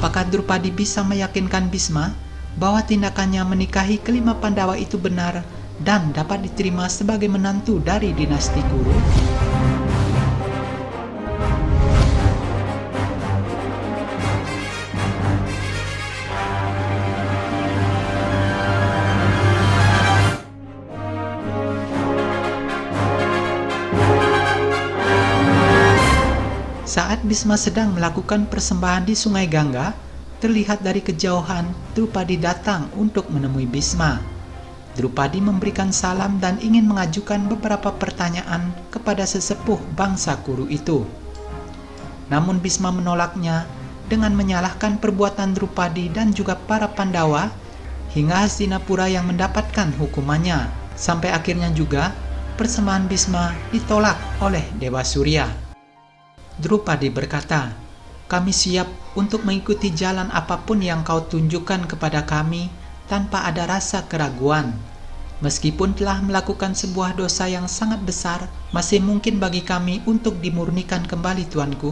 Apakah Drupadi bisa meyakinkan Bisma bahwa tindakannya menikahi kelima Pandawa itu benar dan dapat diterima sebagai menantu dari dinasti Kuru? Saat Bisma sedang melakukan persembahan di Sungai Gangga, terlihat dari kejauhan Drupadi datang untuk menemui Bisma. Drupadi memberikan salam dan ingin mengajukan beberapa pertanyaan kepada sesepuh bangsa Kuru itu. Namun Bisma menolaknya dengan menyalahkan perbuatan Drupadi dan juga para Pandawa hingga Hastinapura yang mendapatkan hukumannya. Sampai akhirnya juga persembahan Bisma ditolak oleh Dewa Surya. Drupadi berkata, "Kami siap untuk mengikuti jalan apapun yang kau tunjukkan kepada kami tanpa ada rasa keraguan. Meskipun telah melakukan sebuah dosa yang sangat besar, masih mungkin bagi kami untuk dimurnikan kembali, Tuanku.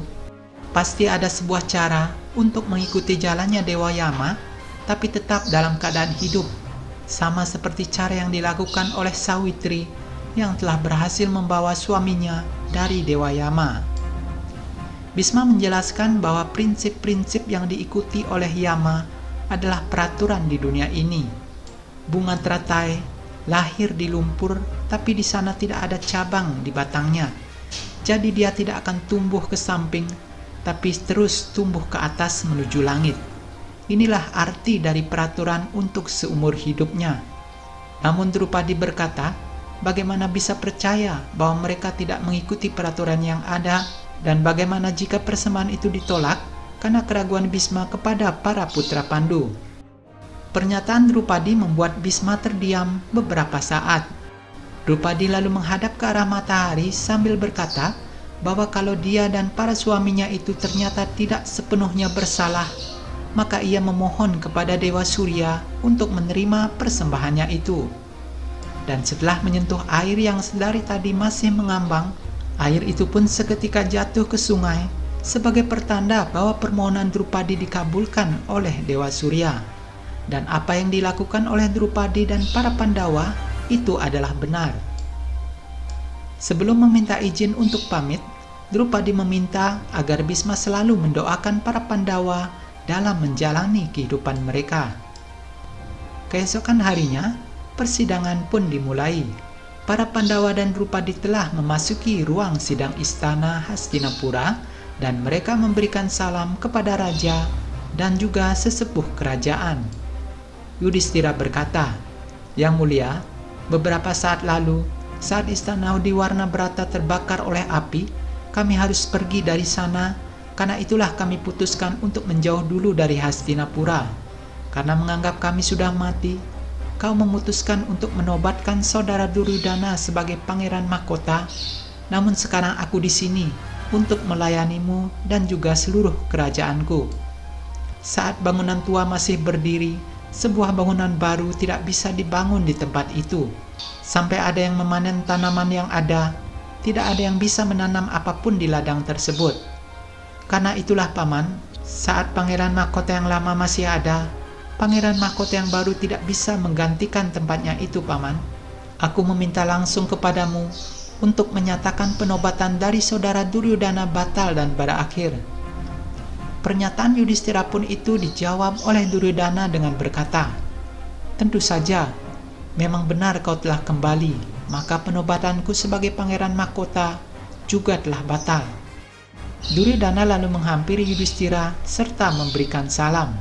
Pasti ada sebuah cara untuk mengikuti jalannya Dewa Yama, tapi tetap dalam keadaan hidup, sama seperti cara yang dilakukan oleh Sawitri yang telah berhasil membawa suaminya dari Dewa Yama." Bisma menjelaskan bahwa prinsip-prinsip yang diikuti oleh Yama adalah peraturan di dunia ini. Bunga teratai lahir di lumpur, tapi di sana tidak ada cabang di batangnya. Jadi dia tidak akan tumbuh ke samping, tapi terus tumbuh ke atas menuju langit. Inilah arti dari peraturan untuk seumur hidupnya. Namun Drupadi berkata, bagaimana bisa percaya bahwa mereka tidak mengikuti peraturan yang ada? Dan bagaimana jika persembahan itu ditolak karena keraguan Bisma kepada para putra Pandu? Pernyataan Drupadi membuat Bisma terdiam beberapa saat. Drupadi lalu menghadap ke arah matahari sambil berkata bahwa kalau dia dan para suaminya itu ternyata tidak sepenuhnya bersalah, maka ia memohon kepada Dewa Surya untuk menerima persembahannya itu. Dan setelah menyentuh air yang sedari tadi masih mengambang, air itu pun seketika jatuh ke sungai sebagai pertanda bahwa permohonan Drupadi dikabulkan oleh Dewa Surya. Dan apa yang dilakukan oleh Drupadi dan para Pandawa itu adalah benar. Sebelum meminta izin untuk pamit, Drupadi meminta agar Bisma selalu mendoakan para Pandawa dalam menjalani kehidupan mereka. Keesokan harinya, persidangan pun dimulai. Para Pandawa dan Drupadi telah memasuki ruang sidang istana Hastinapura dan mereka memberikan salam kepada raja dan juga sesepuh kerajaan. Yudhistira berkata, "Yang mulia, beberapa saat lalu, saat istana Diwarnabrata terbakar oleh api, kami harus pergi dari sana. Karena itulah kami putuskan untuk menjauh dulu dari Hastinapura. Karena menganggap kami sudah mati, kau memutuskan untuk menobatkan saudara Duryudana sebagai pangeran mahkota. Namun sekarang aku di sini untuk melayanimu dan juga seluruh kerajaanku." Saat bangunan tua masih berdiri, sebuah bangunan baru tidak bisa dibangun di tempat itu. Sampai ada yang memanen tanaman yang ada, tidak ada yang bisa menanam apapun di ladang tersebut. Karena itulah Paman, saat pangeran mahkota yang lama masih ada, pangeran mahkota yang baru tidak bisa menggantikan tempatnya itu, Paman. Aku meminta langsung kepadamu untuk menyatakan penobatan dari saudara Duryudana batal dan berakhir. Pernyataan Yudhistira pun itu dijawab oleh Duryudana dengan berkata, "Tentu saja, memang benar kau telah kembali, maka penobatanku sebagai pangeran mahkota juga telah batal." Duryudana lalu menghampiri Yudhistira serta memberikan salam.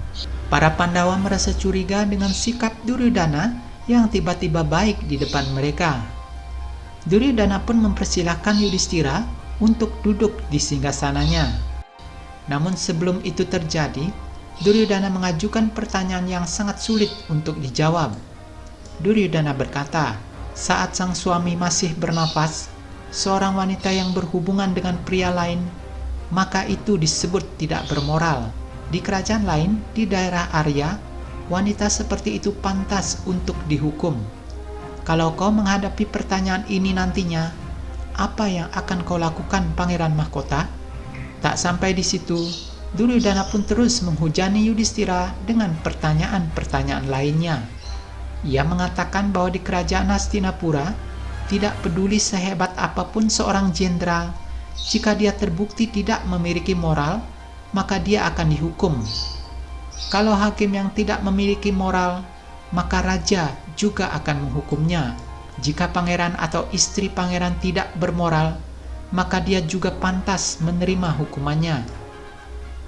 Para Pandawa merasa curiga dengan sikap Duryudana yang tiba-tiba baik di depan mereka. Duryudana pun mempersilahkan Yudhistira untuk duduk di singgasananya. Namun sebelum itu terjadi, Duryudana mengajukan pertanyaan yang sangat sulit untuk dijawab. Duryudana berkata, saat sang suami masih bernafas, seorang wanita yang berhubungan dengan pria lain, maka itu disebut tidak bermoral. Di kerajaan lain, di daerah Arya, wanita seperti itu pantas untuk dihukum. Kalau kau menghadapi pertanyaan ini nantinya, apa yang akan kau lakukan, Pangeran Mahkota? Tak sampai di situ, Duryodhana pun terus menghujani Yudhistira dengan pertanyaan-pertanyaan lainnya. Ia mengatakan bahwa di kerajaan Hastinapura, tidak peduli sehebat apapun seorang jenderal, jika dia terbukti tidak memiliki moral, maka dia akan dihukum. Kalau hakim yang tidak memiliki moral, maka raja juga akan menghukumnya. Jika pangeran atau istri pangeran tidak bermoral, maka dia juga pantas menerima hukumannya.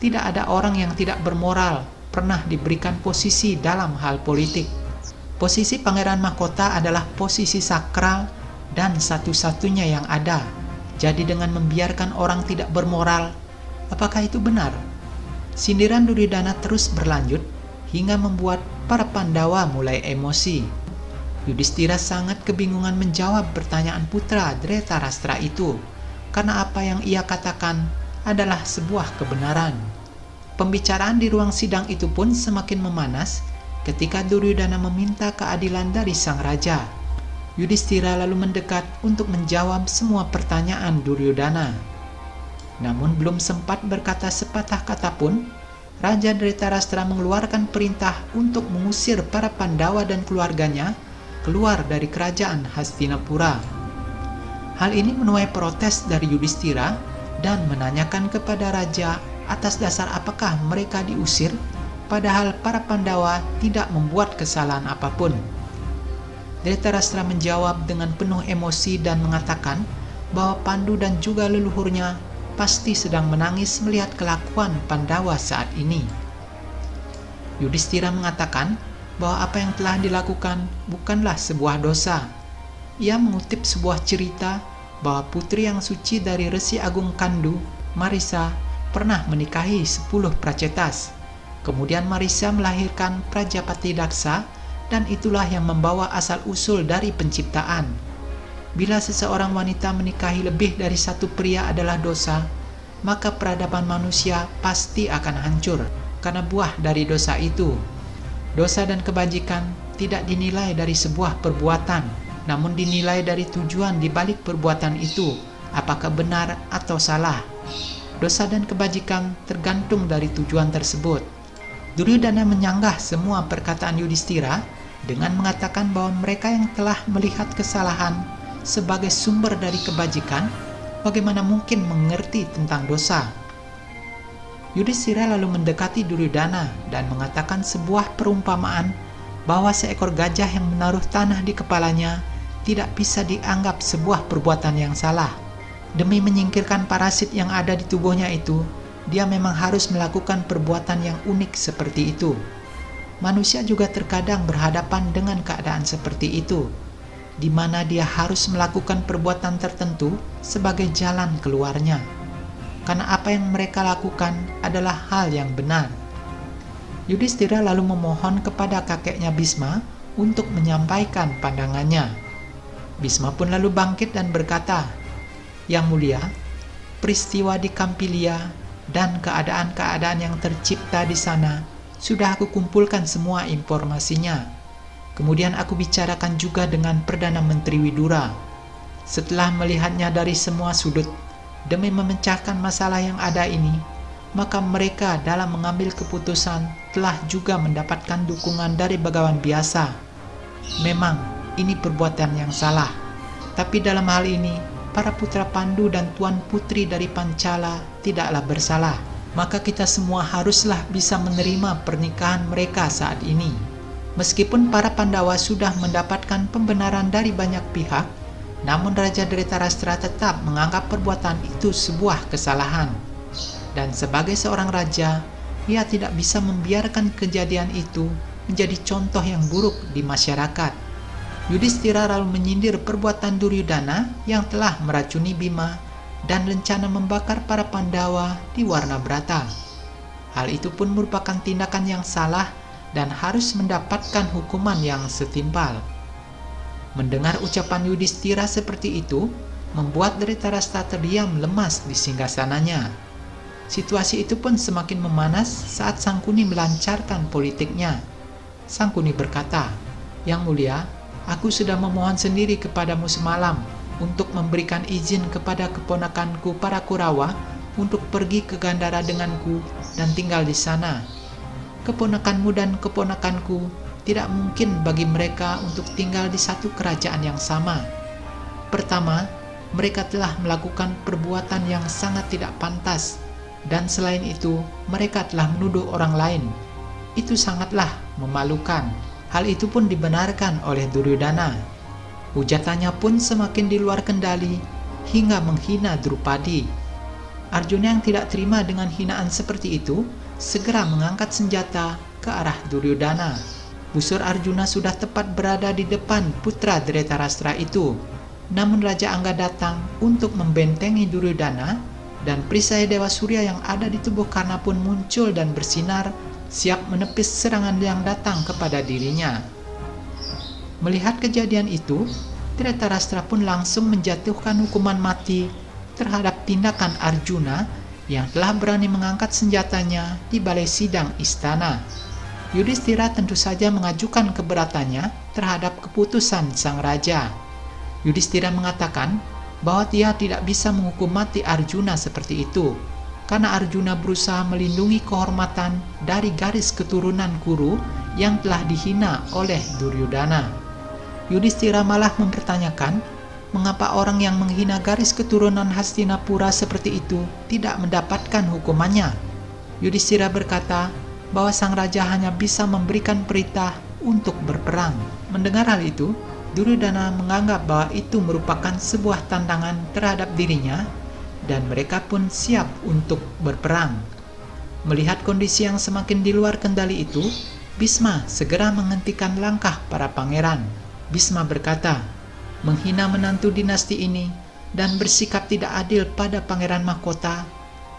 Tidak ada orang yang tidak bermoral pernah diberikan posisi dalam hal politik. Posisi Pangeran Mahkota adalah posisi sakral dan satu-satunya yang ada. Jadi dengan membiarkan orang tidak bermoral, apakah itu benar? Sindiran Duryodhana terus berlanjut hingga membuat para Pandawa mulai emosi. Yudhistira sangat kebingungan menjawab pertanyaan putra Dhritarashtra itu, karena apa yang ia katakan adalah sebuah kebenaran. Pembicaraan di ruang sidang itu pun semakin memanas ketika Duryodhana meminta keadilan dari sang raja. Yudhistira lalu mendekat untuk menjawab semua pertanyaan Duryodhana. Namun belum sempat berkata sepatah kata pun, Raja Dhritarashtra mengeluarkan perintah untuk mengusir para Pandawa dan keluarganya keluar dari kerajaan Hastinapura. Hal ini menuai protes dari Yudhistira dan menanyakan kepada raja atas dasar apakah mereka diusir, padahal para Pandawa tidak membuat kesalahan apapun. Dhritarashtra menjawab dengan penuh emosi dan mengatakan bahwa Pandu dan juga leluhurnya pasti sedang menangis melihat kelakuan Pandawa saat ini. Yudhistira mengatakan bahwa apa yang telah dilakukan bukanlah sebuah dosa. Ia mengutip sebuah cerita bahwa putri yang suci dari Resi Agung Kandu, Marisa, pernah menikahi 10 pracetas. Kemudian Marisa melahirkan Prajapati Daksa, dan itulah yang membawa asal-usul dari penciptaan. Bila seseorang wanita menikahi lebih dari satu pria adalah dosa, maka peradaban manusia pasti akan hancur karena buah dari dosa itu. Dosa dan kebajikan tidak dinilai dari sebuah perbuatan, namun dinilai dari tujuan di balik perbuatan itu, apakah benar atau salah. Dosa dan kebajikan tergantung dari tujuan tersebut. Duryodhana menyanggah semua perkataan Yudhistira dengan mengatakan bahwa mereka yang telah melihat kesalahan sebagai sumber dari kebajikan, bagaimana mungkin mengerti tentang dosa? Yudhistira lalu mendekati Duryodhana dan mengatakan sebuah perumpamaan bahwa seekor gajah yang menaruh tanah di kepalanya tidak bisa dianggap sebuah perbuatan yang salah. Demi menyingkirkan parasit yang ada di tubuhnya itu, dia memang harus melakukan perbuatan yang unik seperti itu. Manusia juga terkadang berhadapan dengan keadaan seperti itu, di mana dia harus melakukan perbuatan tertentu sebagai jalan keluarnya. Karena apa yang mereka lakukan adalah hal yang benar. Yudhistira lalu memohon kepada kakeknya Bhisma untuk menyampaikan pandangannya. Bhisma pun lalu bangkit dan berkata, "Yang mulia, peristiwa di Kampilia dan keadaan-keadaan yang tercipta di sana sudah aku kumpulkan semua informasinya. Kemudian aku bicarakan juga dengan Perdana Menteri Widura. Setelah melihatnya dari semua sudut, demi memecahkan masalah yang ada ini, maka mereka dalam mengambil keputusan telah juga mendapatkan dukungan dari bagawan biasa. Memang ini perbuatan yang salah, tapi dalam hal ini para putra Pandu dan tuan putri dari Pancala tidaklah bersalah. Maka kita semua haruslah bisa menerima pernikahan mereka saat ini. Meskipun para Pandawa sudah mendapatkan pembenaran dari banyak pihak, namun Raja Dhritarashtra tetap menganggap perbuatan itu sebuah kesalahan. Dan sebagai seorang raja, ia tidak bisa membiarkan kejadian itu menjadi contoh yang buruk di masyarakat." Yudhistira lalu menyindir perbuatan Duryodhana yang telah meracuni Bima dan rencana membakar para Pandawa di Warnabrata. Hal itu pun merupakan tindakan yang salah dan harus mendapatkan hukuman yang setimpal. Mendengar ucapan Yudhistira seperti itu, membuat Dhritarashtra terdiam lemas di singgasananya. Situasi itu pun semakin memanas saat Sangkuni melancarkan politiknya. Sangkuni berkata, "Yang mulia, aku sudah memohon sendiri kepadamu semalam untuk memberikan izin kepada keponakanku para Kurawa untuk pergi ke Gandhara denganku dan tinggal di sana. Keponakanmu dan keponakanku tidak mungkin bagi mereka untuk tinggal di satu kerajaan yang sama. Pertama, mereka telah melakukan perbuatan yang sangat tidak pantas, dan selain itu, mereka telah menuduh orang lain. Itu sangatlah memalukan. Hal itu pun dibenarkan oleh Duryodhana. Hujatannya pun semakin di luar kendali, hingga menghina Drupadi. Arjuna yang tidak terima dengan hinaan seperti itu, segera mengangkat senjata ke arah Duryodhana. Busur Arjuna sudah tepat berada di depan putra Dhritarashtra itu. Namun Raja Angga datang untuk membentengi Duryodhana, dan perisai Dewa Surya yang ada di tubuh Karna pun muncul dan bersinar, siap menepis serangan yang datang kepada dirinya. Melihat kejadian itu, Dhritarashtra pun langsung menjatuhkan hukuman mati terhadap tindakan Arjuna yang telah berani mengangkat senjatanya di balai sidang istana. Yudhistira tentu saja mengajukan keberatannya terhadap keputusan sang raja. Yudhistira mengatakan bahwa dia tidak bisa menghukum mati Arjuna seperti itu, karena Arjuna berusaha melindungi kehormatan dari garis keturunan Kuru yang telah dihina oleh Duryodhana. Yudhistira malah mempertanyakan mengapa orang yang menghina garis keturunan Hastinapura seperti itu tidak mendapatkan hukumannya. Yudhistira berkata bahwa sang raja hanya bisa memberikan perintah untuk berperang. Mendengar hal itu, Duryodhana menganggap bahwa itu merupakan sebuah tantangan terhadap dirinya, dan mereka pun siap untuk berperang. Melihat kondisi yang semakin di luar kendali itu, Bhisma segera menghentikan langkah para pangeran. Bhisma berkata, menghina menantu dinasti ini dan bersikap tidak adil pada Pangeran Mahkota,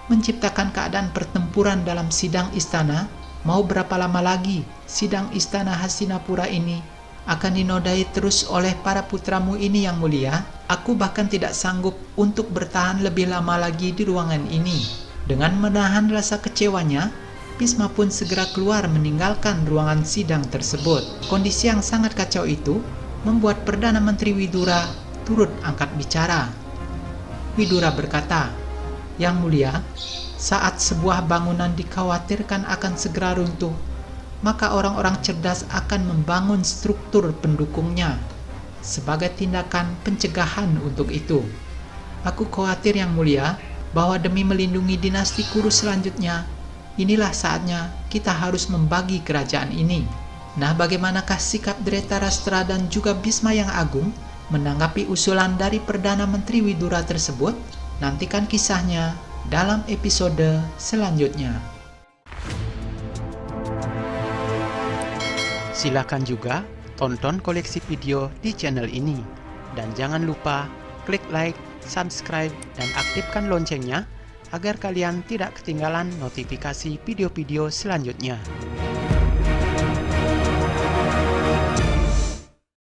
menciptakan keadaan pertempuran dalam sidang istana. Mau berapa lama lagi sidang istana Hastinapura ini akan dinodai terus oleh para putramu ini yang mulia? Aku bahkan tidak sanggup untuk bertahan lebih lama lagi di ruangan ini. Dengan menahan rasa kecewanya, Bhisma pun segera keluar meninggalkan ruangan sidang tersebut. Kondisi yang sangat kacau itu membuat Perdana Menteri Widura turut angkat bicara. Widura berkata, "Yang mulia, saat sebuah bangunan dikhawatirkan akan segera runtuh, maka orang-orang cerdas akan membangun struktur pendukungnya sebagai tindakan pencegahan untuk itu. Aku khawatir yang mulia bahwa demi melindungi dinasti Kuru selanjutnya, inilah saatnya kita harus membagi kerajaan ini." Nah, bagaimanakah sikap Dhritarashtra dan juga Bhisma yang agung menanggapi usulan dari Perdana Menteri Widura tersebut? Nantikan kisahnya dalam episode selanjutnya. Silakan juga tonton koleksi video di channel ini. Dan jangan lupa klik like, subscribe, dan aktifkan loncengnya agar kalian tidak ketinggalan notifikasi video-video selanjutnya.